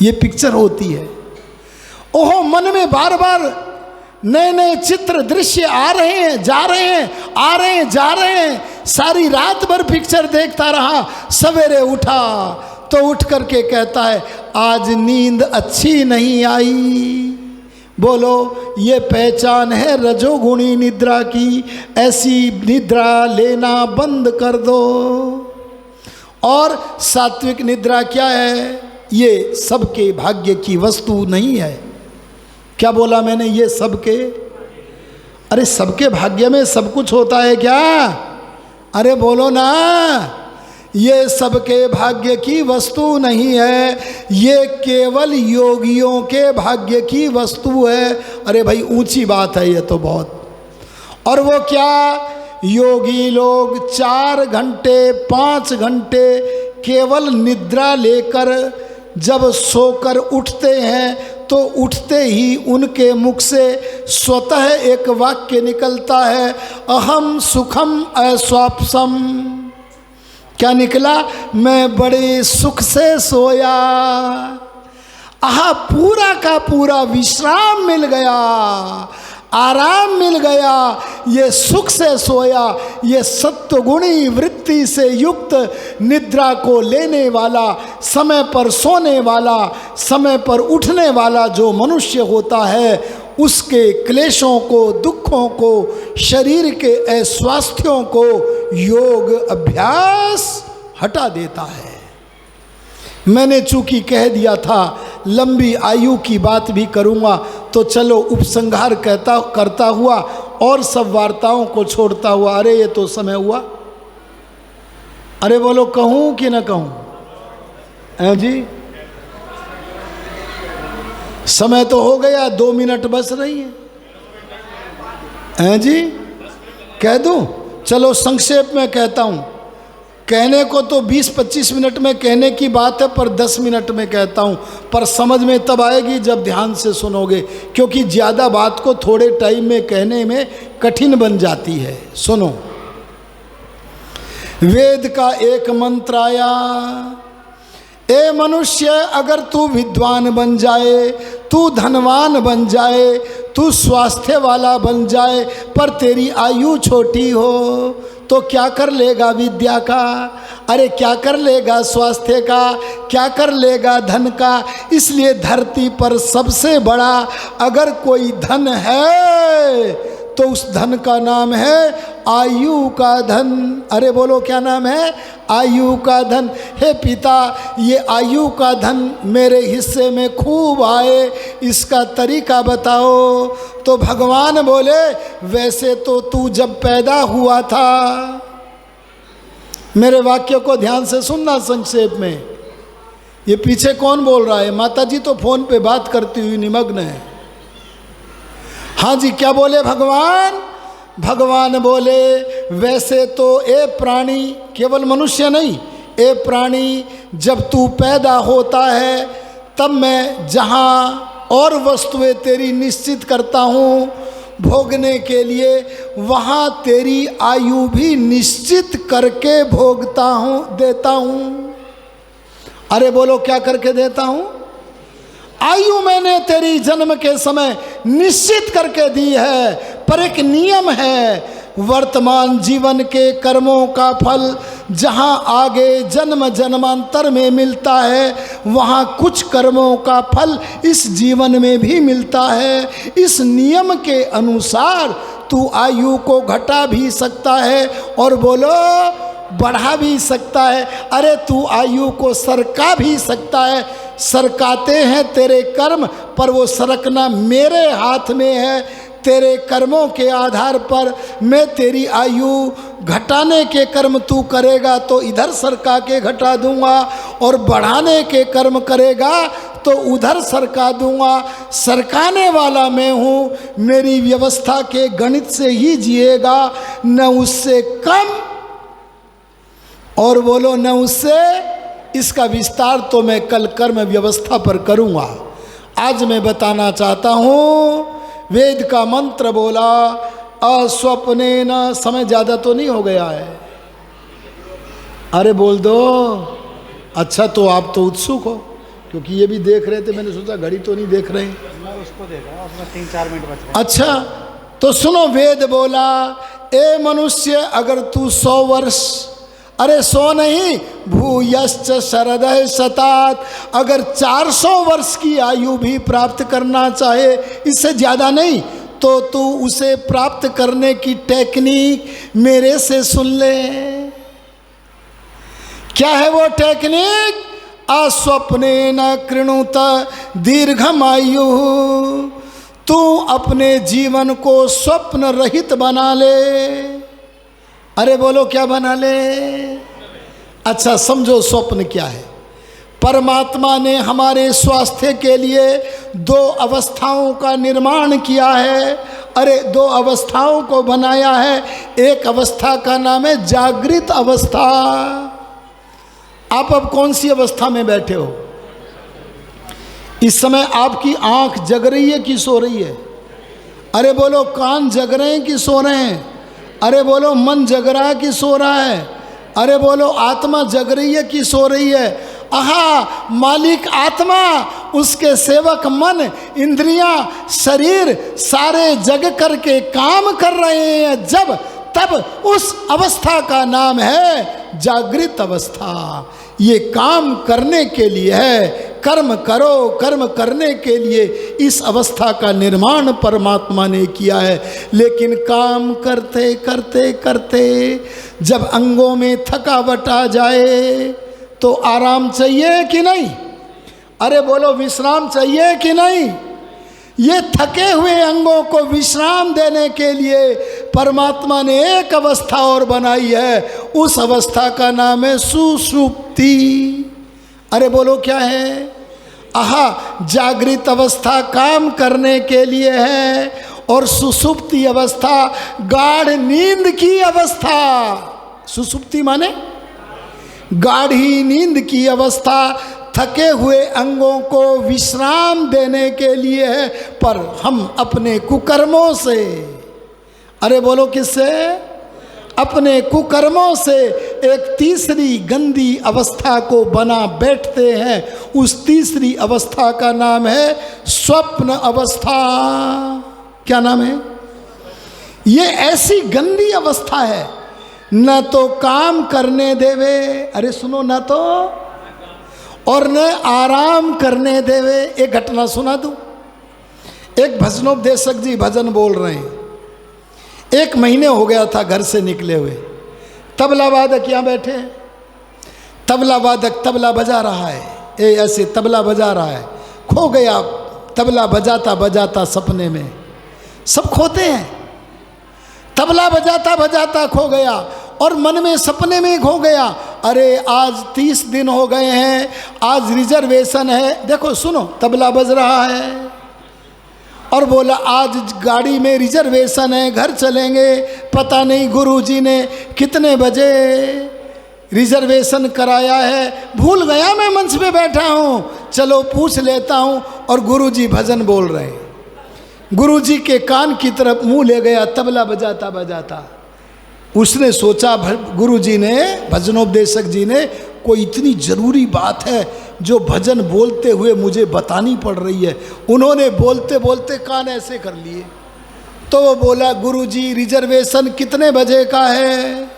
ये पिक्चर होती है। ओहो, मन में बार बार नए नए चित्र दृश्य आ रहे हैं, जा रहे हैं, आ रहे हैं, जा रहे हैं। सारी रात भर पिक्चर देखता रहा। सवेरे उठा तो उठ करके कहता है आज नींद अच्छी नहीं आई। बोलो ये पहचान है रजोगुणी निद्रा की। ऐसी निद्रा लेना बंद कर दो। और सात्विक निद्रा क्या है? ये सबके भाग्य की वस्तु नहीं है। क्या बोला मैंने? ये सबके? अरे सबके भाग्य में सब कुछ होता है क्या? अरे बोलो ना। ये सबके भाग्य की वस्तु नहीं है, ये केवल योगियों के भाग्य की वस्तु है। अरे भाई ऊंची बात है ये तो बहुत। और वो क्या? योगी लोग 4 घंटे 5 घंटे केवल निद्रा लेकर जब सोकर उठते हैं तो उठते ही उनके मुख से स्वतः एक वाक्य निकलता है, अहम सुखम अस्वाप्सम। क्या निकला? मैं बड़े सुख से सोया। आहा, पूरा का पूरा विश्राम मिल गया, आराम मिल गया। ये सुख से सोया। ये सत्वगुणी वृत्ति से युक्त निद्रा को लेने वाला, समय पर सोने वाला, समय पर उठने वाला जो मनुष्य होता है, उसके क्लेशों को, दुखों को, शरीर के अस्वास्थ्यों को योग अभ्यास हटा देता है। मैंने चूंकि कह दिया था लंबी आयु की बात भी करूंगा, तो चलो उपसंहार करता हुआ और सब वार्ताओं को छोड़ता हुआ। अरे ये तो समय हुआ। अरे बोलो कहूं कि ना कहूं? हैं जी? समय तो हो गया, 2 मिनट बस रही है। हैं जी? कह दूं? चलो संक्षेप में कहता हूं। कहने को तो 20-25 मिनट में कहने की बात है, पर 10 मिनट में कहता हूँ। पर समझ में तब आएगी जब ध्यान से सुनोगे, क्योंकि ज़्यादा बात को थोड़े टाइम में कहने में कठिन बन जाती है। सुनो, वेद का एक मंत्र आया, ए मनुष्य, अगर तू विद्वान बन जाए, तू धनवान बन जाए, तू स्वास्थ्य वाला बन जाए, पर तेरी आयु छोटी हो, तो क्या कर लेगा विद्या का? अरे क्या कर लेगा स्वास्थ्य का? क्या कर लेगा धन का? इसलिए धरती पर सबसे बड़ा अगर कोई धन है तो उस धन का नाम है आयु का धन। अरे बोलो क्या नाम है? आयु का धन। हे पिता, ये आयु का धन मेरे हिस्से में खूब आए, इसका तरीका बताओ। तो भगवान बोले, वैसे तो तू जब पैदा हुआ था, मेरे वाक्य को ध्यान से सुनना संक्षेप में। ये पीछे कौन बोल रहा है? माता जी तो फोन पे बात करती हुई निमग्न है। हाँ जी, क्या बोले भगवान? भगवान बोले, वैसे तो ए प्राणी, केवल मनुष्य नहीं, ए प्राणी, जब तू पैदा होता है तब मैं जहाँ और वस्तुएं तेरी निश्चित करता हूँ भोगने के लिए, वहाँ तेरी आयु भी निश्चित करके भोगता हूँ, देता हूँ। अरे बोलो क्या करके देता हूँ? आयु मैंने तेरी जन्म के समय निश्चित करके दी है, पर एक नियम है, वर्तमान जीवन के कर्मों का फल जहाँ आगे जन्म जन्मांतर में मिलता है, वहाँ कुछ कर्मों का फल इस जीवन में भी मिलता है। इस नियम के अनुसार तू आयु को घटा भी सकता है और बोलो बढ़ा भी सकता है। अरे तू आयु को सरका भी सकता है। सरकाते हैं तेरे कर्म, पर वो सरकना मेरे हाथ में है। तेरे कर्मों के आधार पर मैं तेरी आयु घटाने के कर्म तू करेगा तो इधर सरका के घटा दूंगा, और बढ़ाने के कर्म करेगा तो उधर सरका दूंगा। सरकाने वाला मैं हूँ, मेरी व्यवस्था के गणित से ही जिएगा, न उससे कम और बोलो न उससे। इसका विस्तार तो मैं कल कर्म व्यवस्था पर करूँगा। आज मैं बताना चाहता हूँ, वेद का मंत्र बोला अस्वप्नेन। समय ज़्यादा तो नहीं हो गया है? अरे बोल दो। अच्छा तो आप तो उत्सुक हो, क्योंकि ये भी देख रहे थे, मैंने सोचा घड़ी तो नहीं देख रहे हैं। मैं उसको देख रहा हूँ, उसमें 3-4 मिनट बच रहे। अच्छा तो सुनो, वेद बोला ए मनुष्य अगर तू 100 वर्ष, अरे 100 नहीं, भूयश्च शरदः शतात, अगर 400 वर्ष की आयु भी प्राप्त करना चाहे, इससे ज़्यादा नहीं, तो तू उसे प्राप्त करने की टेक्निक मेरे से सुन ले। क्या है वो टेक्निक? अस्वप्नेन कृणुत दीर्घमायु। तू अपने जीवन को स्वप्न रहित बना ले। अरे बोलो क्या बना ले? अच्छा समझो स्वप्न क्या है। परमात्मा ने हमारे स्वास्थ्य के लिए 2 अवस्थाओं का निर्माण किया है। अरे 2 अवस्थाओं को बनाया है। एक अवस्था का नाम है जागृत अवस्था। आप अब कौन सी अवस्था में बैठे हो? इस समय आपकी आंख जग रही है कि सो रही है? अरे बोलो कान जग रहे हैं कि सो रहे हैं? अरे बोलो मन जग रहा है कि सो रहा है? अरे बोलो आत्मा जग रही है कि सो रही है? आहा, मालिक आत्मा, उसके सेवक मन, इंद्रियां, शरीर सारे जग करके काम कर रहे हैं जब तब उस अवस्था का नाम है जागृत अवस्था। ये काम करने के लिए है। कर्म करो, कर्म करने के लिए इस अवस्था का निर्माण परमात्मा ने किया है। लेकिन काम करते करते करते जब अंगों में थकावट आ जाए तो आराम चाहिए कि नहीं? अरे बोलो विश्राम चाहिए कि नहीं? ये थके हुए अंगों को विश्राम देने के लिए परमात्मा ने एक अवस्था और बनाई है। उस अवस्था का नाम है सुषुप्ति। अरे बोलो क्या है? आहा, जागृत अवस्था काम करने के लिए है और सुषुप्ति अवस्था गाढ़ नींद की अवस्था। सुषुप्ति माने गाढ़ी नींद की अवस्था थके हुए अंगों को विश्राम देने के लिए है। पर हम अपने कुकर्मों से, अरे बोलो किससे? अपने कुकर्मों से एक तीसरी गंदी अवस्था को बना बैठते हैं। उस तीसरी अवस्था का नाम है स्वप्न अवस्था। क्या नाम है? ये ऐसी गंदी अवस्था है, न तो काम करने देवे, अरे सुनो, न तो, और न आराम करने देवे। एक घटना सुना दूं। एक भजनोपदेशक जी भजन बोल रहे हैं। 1 महीने हो गया था घर से निकले हुए। तबला वादक यहाँ बैठे हैं। तबला वादक तबला बजा रहा है, ऐसे तबला बजा रहा है। खो गया तबला बजाता बजाता सपने में। सब खोते हैं। तबला बजाता बजाता खो गया और मन में सपने में खो गया। अरे आज 30 दिन हो गए हैं, आज रिजर्वेशन है। देखो सुनो, तबला बज रहा है और बोला आज गाड़ी में रिजर्वेशन है, घर चलेंगे। पता नहीं गुरुजी ने कितने बजे रिजर्वेशन कराया है, भूल गया, मैं मंच पे बैठा हूँ, चलो पूछ लेता हूँ। और गुरुजी भजन बोल रहे हैं। गुरुजी के कान की तरफ मुंह ले गया तबला बजाता बजाता। उसने सोचा गुरुजी ने, भजनोपदेशक जी ने, कोई इतनी ज़रूरी बात है, जो भजन बोलते हुए मुझे बतानी पड़ रही है। उन्होंने बोलते बोलते कान ऐसे कर लिए। तो वो बोला, गुरुजी रिजर्वेशन कितने बजे का है?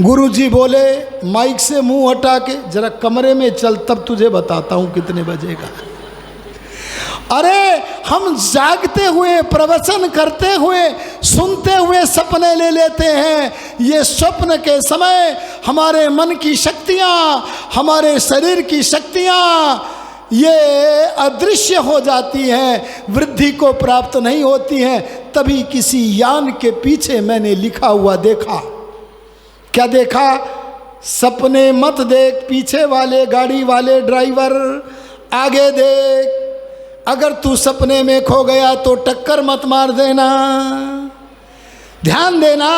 गुरुजी बोले, माइक से मुंह हटा के जरा कमरे में चल, तब तुझे बताता हूं कितने बजे का है। अरे हम जागते हुए, प्रवचन करते हुए, सुनते हुए सपने ले लेते हैं। ये स्वप्न के समय हमारे मन की शक्तियां, हमारे शरीर की शक्तियां ये अदृश्य हो जाती हैं, वृद्धि को प्राप्त नहीं होती हैं। तभी किसी यान के पीछे मैंने लिखा हुआ देखा। क्या देखा? सपने मत देख पीछे वाले गाड़ी वाले ड्राइवर, आगे देख। अगर तू सपने में खो गया तो टक्कर मत मार देना। ध्यान देना।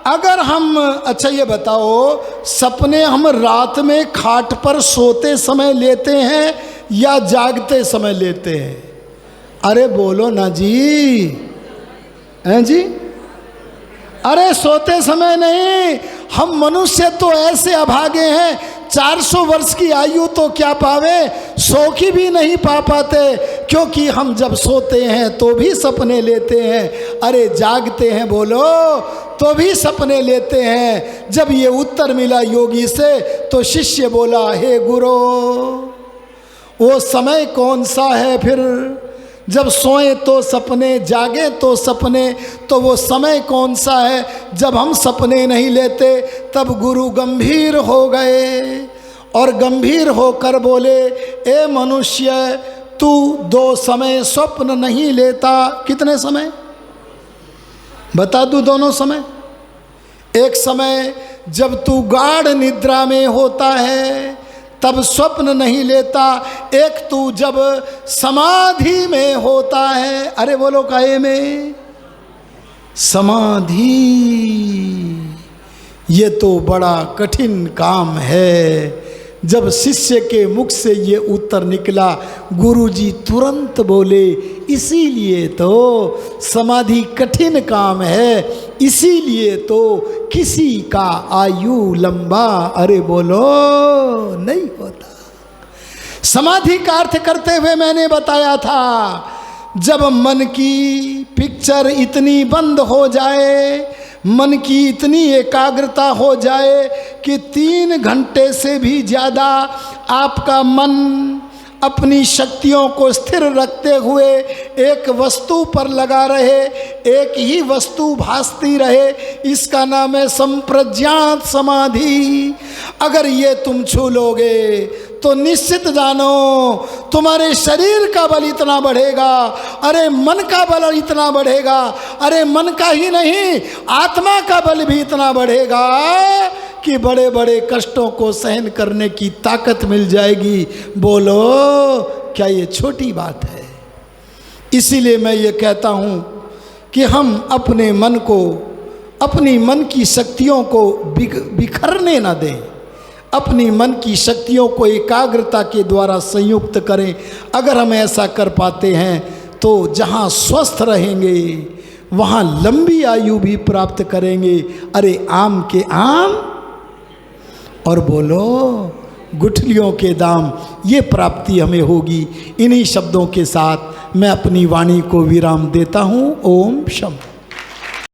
अगर हम, अच्छा ये बताओ, सपने हम रात में खाट पर सोते समय लेते हैं या जागते समय लेते हैं? अरे बोलो ना जी, हैं जी? अरे सोते समय नहीं। हम मनुष्य तो ऐसे अभागे हैं, 400 वर्ष की आयु तो क्या पावे, 100 की भी नहीं पा पाते। क्योंकि हम जब सोते हैं तो भी सपने लेते हैं, अरे जागते हैं बोलो तो भी सपने लेते हैं। जब ये उत्तर मिला योगी से तो शिष्य बोला, हे गुरु वो समय कौन सा है फिर? जब सोए तो सपने, जागे तो सपने, तो वो समय कौन सा है जब हम सपने नहीं लेते? तब गुरु गंभीर हो गए और गंभीर होकर बोले, ए मनुष्य, तू 2 समय स्वप्न नहीं लेता। कितने समय बता दूं? दोनों समय। एक समय जब तू गाढ़ निद्रा में होता है तब स्वप्न नहीं लेता। एक तू जब समाधि में होता है, अरे बोलो काहे में? समाधि। ये तो बड़ा कठिन काम है। जब शिष्य के मुख से ये उत्तर निकला, गुरुजी तुरंत बोले, इसीलिए तो समाधि कठिन काम है, इसीलिए तो किसी का आयु लंबा, अरे बोलो, नहीं होता। समाधि का अर्थ करते हुए मैंने बताया था, जब मन की पिक्चर इतनी बंद हो जाए, मन की इतनी एकाग्रता हो जाए कि 3 घंटे से भी ज़्यादा आपका मन अपनी शक्तियों को स्थिर रखते हुए एक वस्तु पर लगा रहे, एक ही वस्तु भासती रहे, इसका नाम है संप्रज्ञात समाधि। अगर ये तुम छू लोगे तो निश्चित जानो तुम्हारे शरीर का बल इतना बढ़ेगा, अरे मन का बल इतना बढ़ेगा, अरे मन का ही नहीं आत्मा का बल भी इतना बढ़ेगा कि बड़े बड़े कष्टों को सहन करने की ताकत मिल जाएगी। बोलो क्या ये छोटी बात है? इसीलिए मैं ये कहता हूँ कि हम अपने मन को, अपनी मन की शक्तियों को बिखरने ना दें, अपनी मन की शक्तियों को एकाग्रता के द्वारा संयुक्त करें। अगर हम ऐसा कर पाते हैं तो जहाँ स्वस्थ रहेंगे वहाँ लंबी आयु भी प्राप्त करेंगे। अरे आम के आम और बोलो गुठलियों के दाम, ये प्राप्ति हमें होगी। इन्हीं शब्दों के साथ मैं अपनी वाणी को विराम देता हूँ। ओम शम।